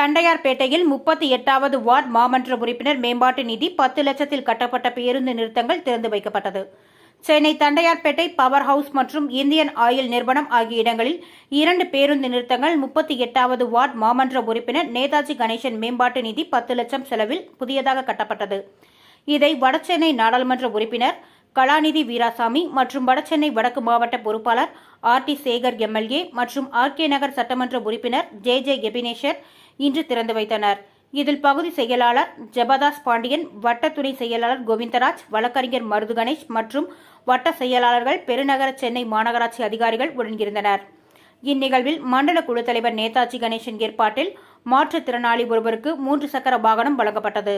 தண்டையார்பேட்டையில் 38வது ward மாமன்ற உறுப்பினர் மேம்பாட்டு நிதி 10 லட்சத்தில் கட்டப்பட்ட பேருந்து நிறுத்தங்கள் திறந்து வைக்கப்பட்டது. சென்னை தண்டையார்பேட்டை பவர் ஹவுஸ் மற்றும் இந்தியன் ஆயில் நிறுவனம் ஆகிய இடங்களில் 2 பேருந்து நிறுத்தங்கள் 38வது வார்டு மாமன்ற உறுப்பினர் நேதாஜி கணேசன் மேம்பாட்டு நிதி 10 லட்சம் செலவில் புதியதாக கட்டப்பட்டது. இதை வடசென்னை நாடாளுமன்ற உறுப்பினர் கலாநிதி வீராசாமி மற்றும் வடசென்னை வடக்கு மாவட்ட பொறுப்பாளர் RT சேகர் MLA மற்றும் RK நகர் சட்டமன்ற உறுப்பினர் JJ எபினேஷர் இன்று திறந்து வைத்தனர். இதில் பகுதி செயலாளர் ஜெபதாஸ் பாண்டியன், வட்ட துணை செயலாளர் கோவிந்தராஜ், வழக்கறிஞர் மருது கணேஷ் மற்றும் வட்ட செயலாளர்கள், பெருநகர சென்னை மாநகராட்சி அதிகாரிகள் உடனிருந்தனர். இந்நிகழ்வில் மண்டல குழு தலைவர் நேதாஜி கணேசன் ஏற்பாட்டில் மாற்றுத்திறனாளி ஒருவருக்கு 3 சக்கர வாகனம் வழங்கப்பட்டது.